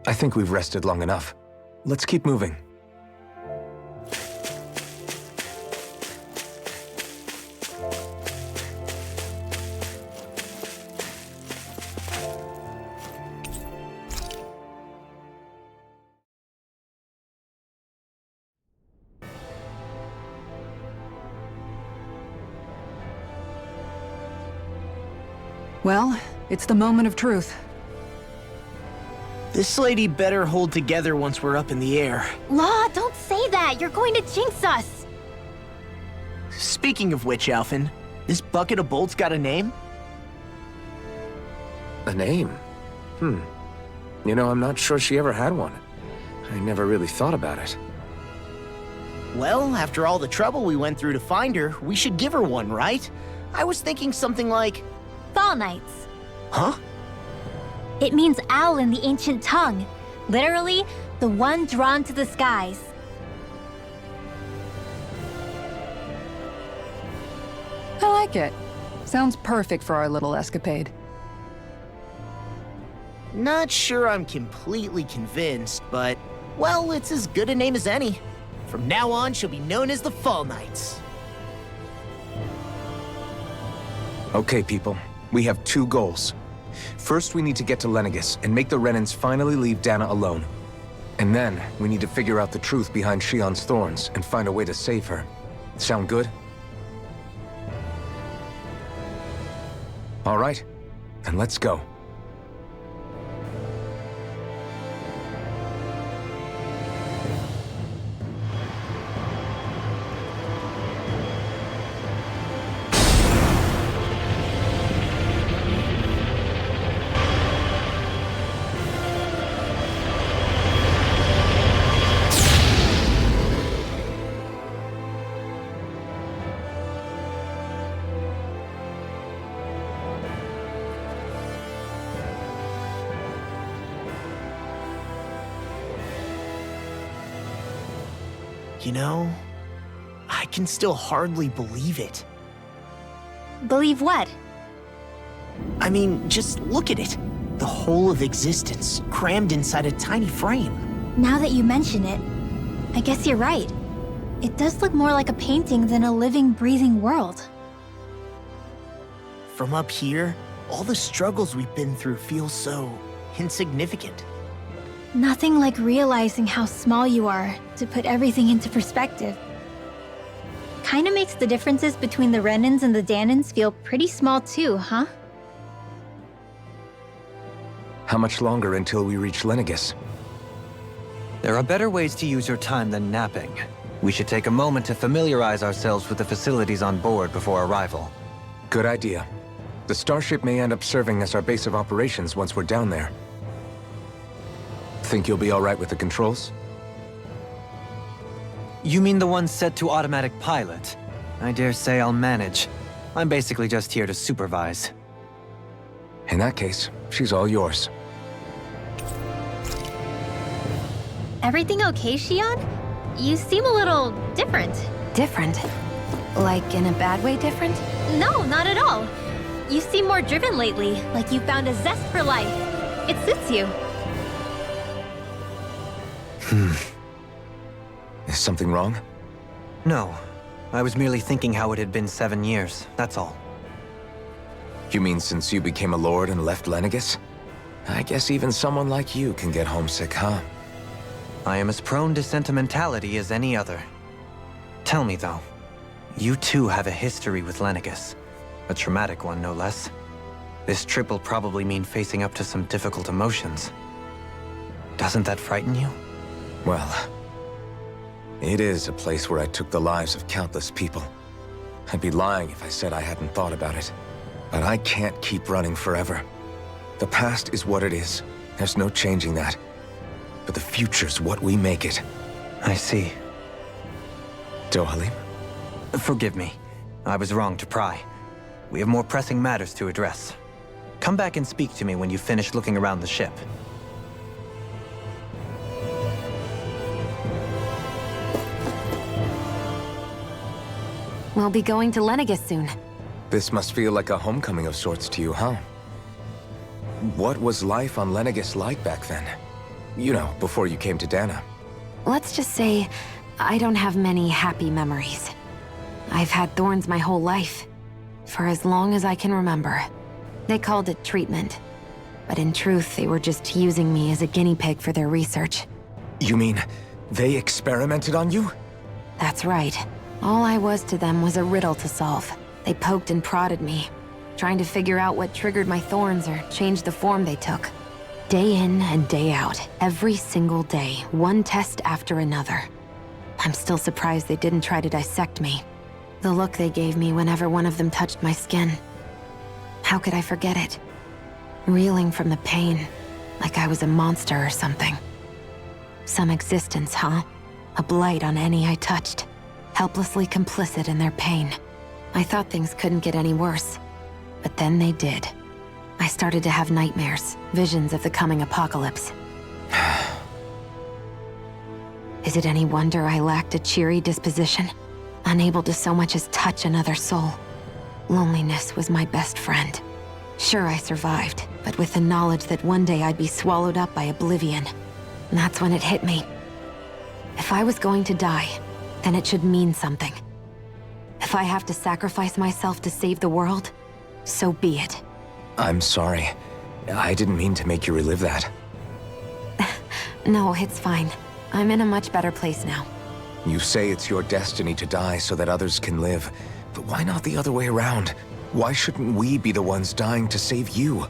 I think we've rested long enough. Let's keep moving. Well, it's the moment of truth. This lady better hold together once we're up in the air. Law, don't say that! You're going to jinx us! Speaking of which, Alphen, this bucket of bolts got a name? A name? You know, I'm not sure she ever had one. I never really thought about it. Well, after all the trouble we went through to find her, we should give her one, right? I was thinking something like... Fall Knights. Huh? It means owl in the ancient tongue. Literally, the one drawn to the skies. I like it. Sounds perfect for our little escapade. Not sure I'm completely convinced, but... Well, it's as good a name as any. From now on, she'll be known as the Fall Knights. Okay, people. We have two goals. First, we need to get to Lenegis and make the Renans finally leave Dana alone. And then, we need to figure out the truth behind Shion's thorns and find a way to save her. Sound good? All right, then let's go. You know, I can still hardly believe it. Believe what? I mean, just look at it. The whole of existence, crammed inside a tiny frame. Now that you mention it, I guess you're right. It does look more like a painting than a living, breathing world. From up here, all the struggles we've been through feel so insignificant. Nothing like realizing how small you are to put everything into perspective. Kinda makes the differences between the Renans and the Danans feel pretty small too, huh? How much longer until we reach Lenegis? There are better ways to use your time than napping. We should take a moment to familiarize ourselves with the facilities on board before arrival. Good idea. The starship may end up serving as our base of operations once we're down there. Think you'll be all right with the controls? You mean the one set to automatic pilot? I dare say I'll manage. I'm basically just here to supervise. In that case, she's all yours. Everything okay, Shion? You seem a little different. Different? Like in a bad way different? No, not at all. You seem more driven lately, like you found a zest for life. It suits you. Is something wrong? No. I was merely thinking how it had been 7 years, that's all. You mean since you became a lord and left Lenegis? I guess even someone like you can get homesick, huh? I am as prone to sentimentality as any other. Tell me though, you too have a history with Lenegis. A traumatic one, no less. This trip will probably mean facing up to some difficult emotions. Doesn't that frighten you? Well, it is a place where I took the lives of countless people. I'd be lying if I said I hadn't thought about it. But I can't keep running forever. The past is what it is. There's no changing that. But the future's what we make it. I see. Dohalim? Forgive me. I was wrong to pry. We have more pressing matters to address. Come back and speak to me when you finish looking around the ship. We'll be going to Lenegis soon. This must feel like a homecoming of sorts to you, huh? What was life on Lenegis like back then? You know, before you came to Dana. Let's just say I don't have many happy memories. I've had thorns my whole life, for as long as I can remember. They called it treatment, but in truth, they were just using me as a guinea pig for their research. You mean they experimented on you? That's right. All I was to them was a riddle to solve. They poked and prodded me, trying to figure out what triggered my thorns or changed the form they took. Day in and day out, every single day, one test after another. I'm still surprised they didn't try to dissect me. The look they gave me whenever one of them touched my skin. How could I forget it? Reeling from the pain, like I was a monster or something. Some existence, huh? A blight on any I touched. Helplessly complicit in their pain. I thought things couldn't get any worse. But then they did. I started to have nightmares, visions of the coming apocalypse. Is it any wonder I lacked a cheery disposition? Unable to so much as touch another soul. Loneliness was my best friend. Sure, I survived, but with the knowledge that one day I'd be swallowed up by oblivion. And that's when it hit me. If I was going to die, then it should mean something. If I have to sacrifice myself to save the world, so be it. I'm sorry. I didn't mean to make you relive that. No, it's fine. I'm in a much better place now. You say it's your destiny to die so that others can live. But why not the other way around? Why shouldn't we be the ones dying to save you?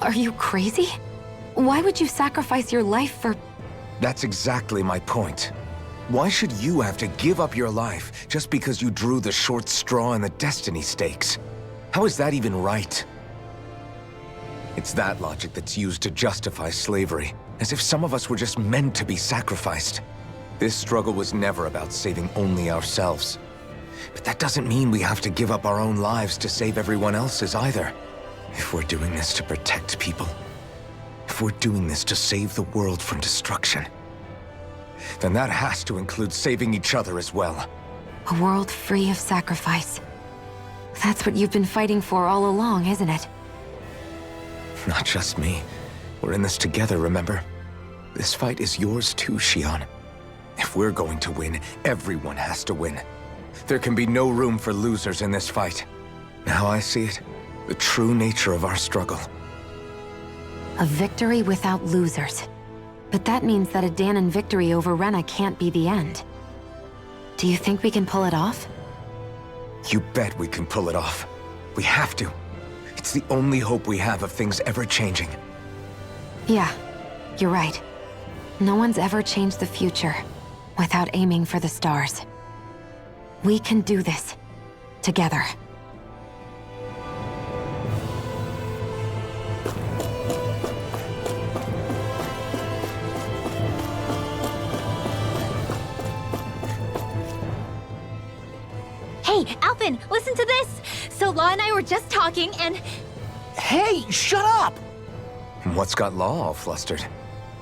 Are you crazy? Why would you sacrifice your life for... That's exactly my point. Why should you have to give up your life just because you drew the short straw in the destiny stakes? How is that even right? It's that logic that's used to justify slavery, as if some of us were just meant to be sacrificed. This struggle was never about saving only ourselves. But that doesn't mean we have to give up our own lives to save everyone else's either. If we're doing this to protect people, if we're doing this to save the world from destruction, then that has to include saving each other as well. A world free of sacrifice. That's what you've been fighting for all along, isn't it? Not just me. We're in this together, remember? This fight is yours too, Xion. If we're going to win, everyone has to win. There can be no room for losers in this fight. Now I see it, the true nature of our struggle. A victory without losers. But that means that a Danon victory over Rena can't be the end. Do you think we can pull it off? You bet we can pull it off. We have to. It's the only hope we have of things ever changing. Yeah, you're right. No one's ever changed the future without aiming for the stars. We can do this. Together. Hey, Alphen, listen to this! So Law and I were just talking and... Hey, shut up! What's got Law all flustered?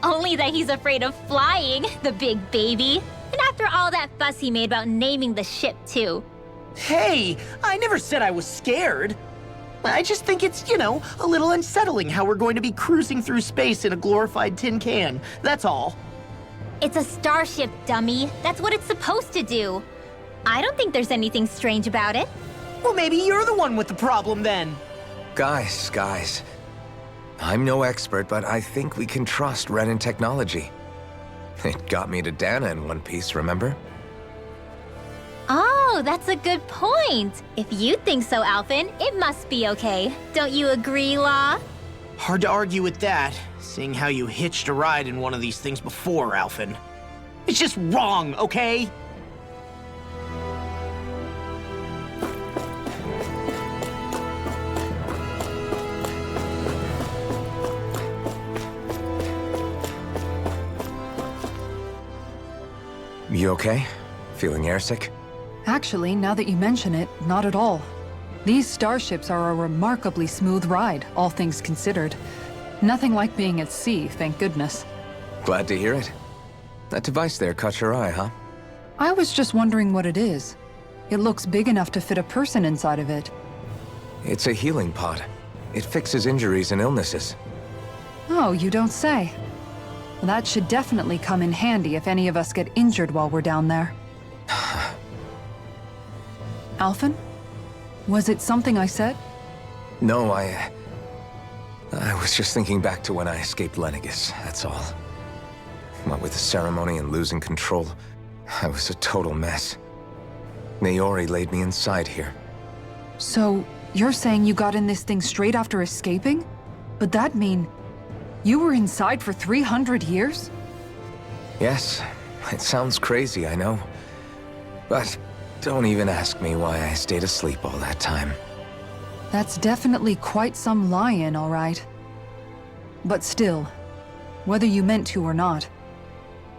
Only that he's afraid of flying, the big baby. And after all that fuss he made about naming the ship, too. Hey, I never said I was scared. I just think it's, a little unsettling how we're going to be cruising through space in a glorified tin can. That's all. It's a starship, dummy. That's what it's supposed to do. I don't think there's anything strange about it. Well, maybe you're the one with the problem then. Guys. I'm no expert, but I think we can trust Renan technology. It got me to Dana in one piece, remember? Oh, that's a good point. If you think so, Alphen, it must be okay. Don't you agree, Law? Hard to argue with that, seeing how you hitched a ride in one of these things before, Alphen. It's just wrong, okay? You okay? Feeling airsick? Actually, now that you mention it, not at all. These starships are a remarkably smooth ride, all things considered. Nothing like being at sea, thank goodness. Glad to hear it. That device there caught your eye, huh? I was just wondering what it is. It looks big enough to fit a person inside of it. It's a healing pod. It fixes injuries and illnesses. Oh, you don't say. That should definitely come in handy if any of us get injured while we're down there. Alphen? Was it something I said? No, I was just thinking back to when I escaped Lenegis, that's all. What with the ceremony and losing control, I was a total mess. Naori laid me inside here. So, you're saying you got in this thing straight after escaping? But that'd mean you were inside for 300 years? Yes, it sounds crazy, I know. But don't even ask me why I stayed asleep all that time. That's definitely quite some lie-in, all right. But still, whether you meant to or not,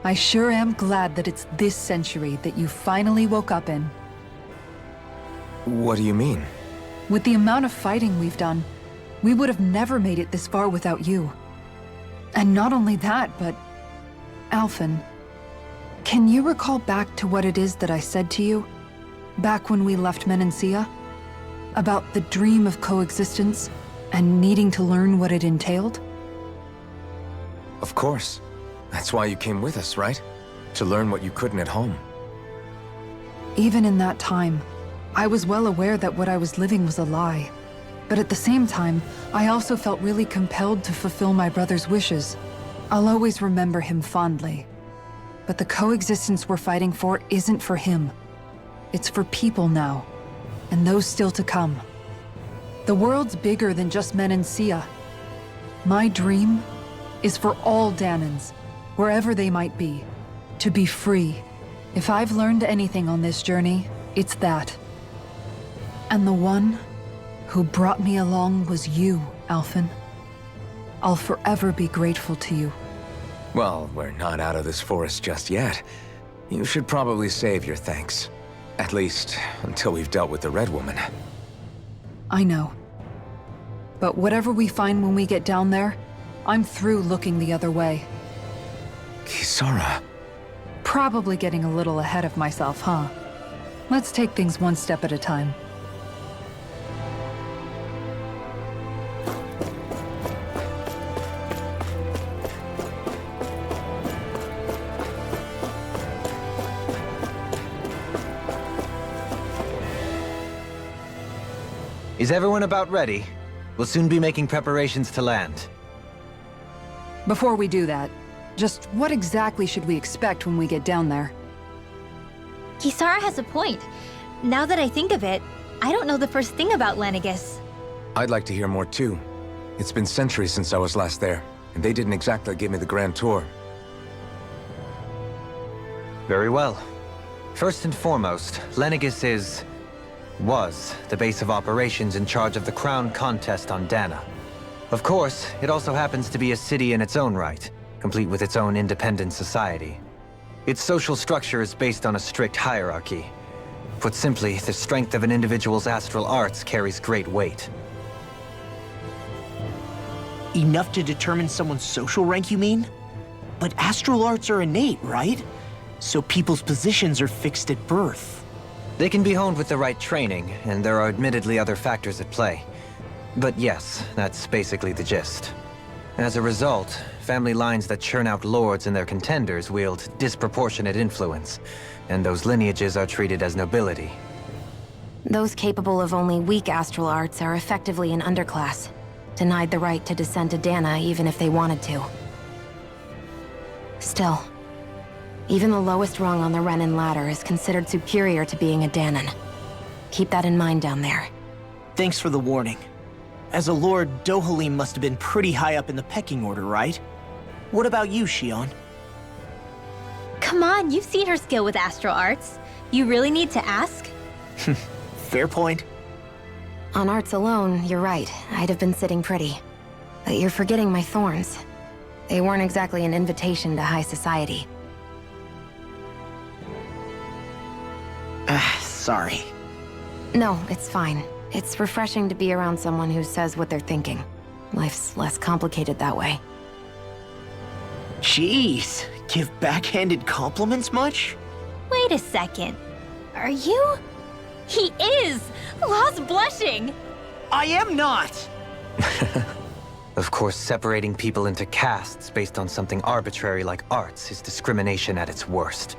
I sure am glad that it's this century that you finally woke up in. What do you mean? With the amount of fighting we've done, we would have never made it this far without you. And not only that, but... Alphen, can you recall back to what it is that I said to you? Back when we left Menancia? About the dream of coexistence, and needing to learn what it entailed? Of course. That's why you came with us, right? To learn what you couldn't at home. Even in that time, I was well aware that what I was living was a lie. But at the same time, I also felt really compelled to fulfill my brother's wishes. I'll always remember him fondly. But the coexistence we're fighting for isn't for him. It's for people now, and those still to come. The world's bigger than just Menancia. My dream is for all Danans, wherever they might be, to be free. If I've learned anything on this journey, it's that. And the one who brought me along was you, Alphen. I'll forever be grateful to you. Well, we're not out of this forest just yet. You should probably save your thanks. At least, until we've dealt with the Red Woman. I know. But whatever we find when we get down there, I'm through looking the other way. Kisara. Probably getting a little ahead of myself, huh? Let's take things one step at a time. Is everyone about ready? We'll soon be making preparations to land. Before we do that, just what exactly should we expect when we get down there? Kisara has a point. Now that I think of it, I don't know the first thing about Lenegis. I'd like to hear more too. It's been centuries since I was last there, and they didn't exactly give me the grand tour. Very well. First and foremost, Lenegis was the base of operations in charge of the crown contest on Dana. Of course, it also happens to be a city in its own right, complete with its own independent society. Its social structure is based on a strict hierarchy. Put simply, the strength of an individual's astral arts carries great weight. Enough to determine someone's social rank, you mean? But astral arts are innate, right? So people's positions are fixed at birth. They can be honed with the right training, and there are admittedly other factors at play. But yes, that's basically the gist. As a result, family lines that churn out lords and their contenders wield disproportionate influence, and those lineages are treated as nobility. Those capable of only weak astral arts are effectively an underclass, denied the right to descend to Dana even if they wanted to. Still, even the lowest rung on the Renin ladder is considered superior to being a Danan. Keep that in mind down there. Thanks for the warning. As a lord, Dohalim must have been pretty high up in the pecking order, right? What about you, Shion? Come on, you've seen her skill with astral arts. You really need to ask? Fair point. On arts alone, you're right. I'd have been sitting pretty. But you're forgetting my thorns. They weren't exactly an invitation to high society. Sorry. No, it's fine. It's refreshing to be around someone who says what they're thinking. Life's less complicated that way. Jeez, give backhanded compliments much? Wait a second. Are you? He is! Law's blushing! I am not! Of course, separating people into castes based on something arbitrary like arts is discrimination at its worst.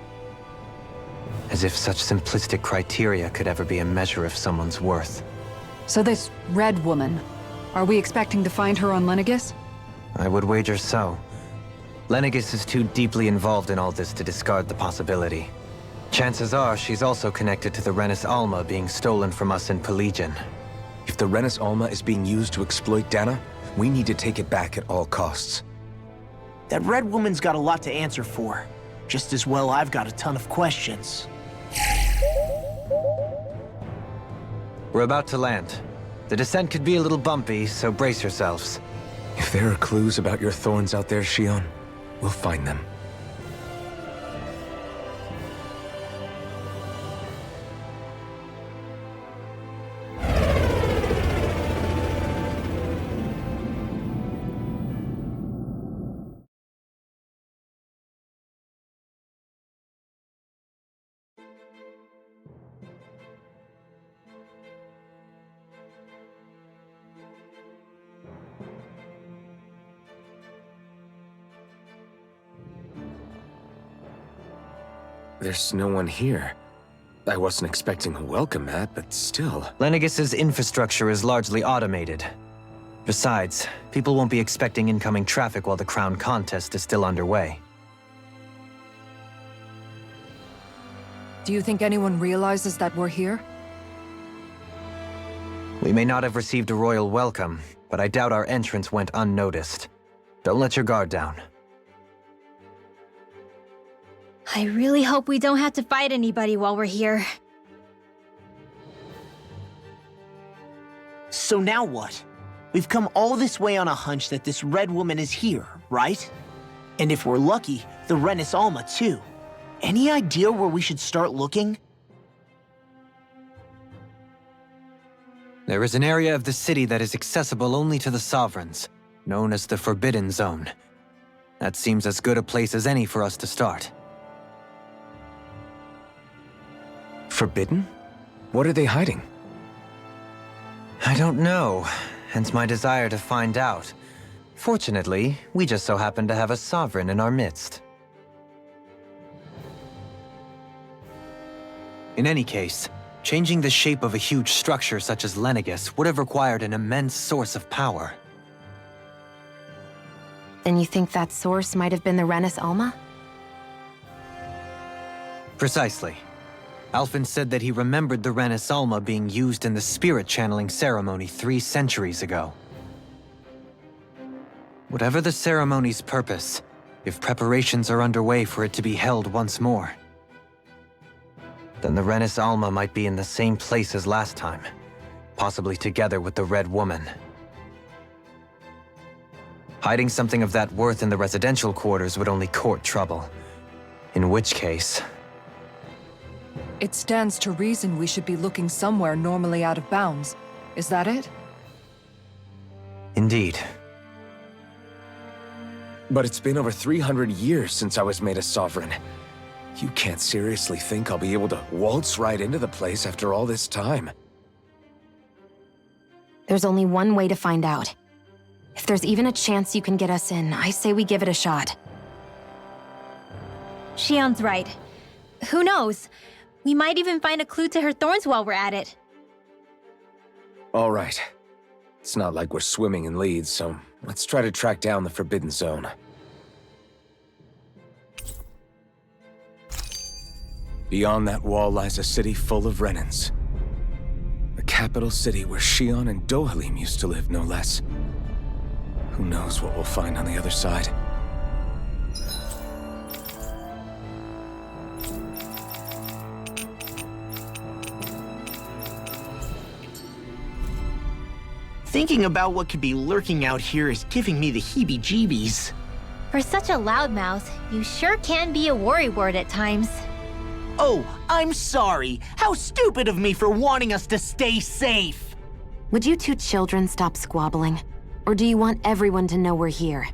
As if such simplistic criteria could ever be a measure of someone's worth. So this red woman, are we expecting to find her on Lenegis? I would wager so. Lenegis is too deeply involved in all this to discard the possibility. Chances are she's also connected to the Renis Alma being stolen from us in Pelegion. If the Renis Alma is being used to exploit Dana, we need to take it back at all costs. That red woman's got a lot to answer for. Just as well I've got a ton of questions. We're about to land. The descent could be a little bumpy, so brace yourselves. If there are clues about your thorns out there, Shion, we'll find them. There's no one here. I wasn't expecting a welcome mat, but still. Lenegis's infrastructure is largely automated. Besides, people won't be expecting incoming traffic while the crown contest is still underway. Do you think anyone realizes that we're here? We may not have received a royal welcome, but I doubt our entrance went unnoticed. Don't let your guard down. I really hope we don't have to fight anybody while we're here. So now what? We've come all this way on a hunch that this red woman is here, right? And if we're lucky, the Renis Alma too. Any idea where we should start looking? There is an area of the city that is accessible only to the sovereigns, known as the Forbidden Zone. That seems as good a place as any for us to start. Forbidden? What are they hiding? I don't know, hence my desire to find out. Fortunately, we just so happen to have a sovereign in our midst. In any case, changing the shape of a huge structure such as Lenegis would have required an immense source of power. Then you think that source might have been the Renis Alma? Precisely. Alphen said that he remembered the Renis Alma being used in the spirit channeling ceremony 3 centuries ago. Whatever the ceremony's purpose, if preparations are underway for it to be held once more, then the Renis Alma might be in the same place as last time, possibly together with the Red Woman. Hiding something of that worth in the residential quarters would only court trouble. In which case... It stands to reason we should be looking somewhere normally out of bounds. Is that it? Indeed. But it's been over 300 years since I was made a sovereign. You can't seriously think I'll be able to waltz right into the place after all this time. There's only one way to find out. If there's even a chance you can get us in, I say we give it a shot. Shion's right. Who knows? We might even find a clue to her thorns while we're at it. All right. It's not like we're swimming in leads, so let's try to track down the Forbidden Zone. Beyond that wall lies a city full of Renins. The capital city where Shion and Dohalim used to live, no less. Who knows what we'll find on the other side? Thinking about what could be lurking out here is giving me the heebie-jeebies. For such a loudmouth, you sure can be a worrywart at times. Oh, I'm sorry. How stupid of me for wanting us to stay safe. Would you two children stop squabbling? Or do you want everyone to know we're here?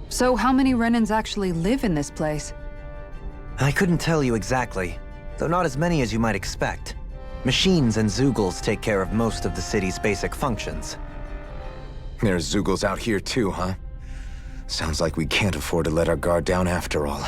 So how many Renins actually live in this place? I couldn't tell you exactly, though not as many as you might expect. Machines and Zeugles take care of most of the city's basic functions. There's Zeugles out here too, huh? Sounds like we can't afford to let our guard down after all.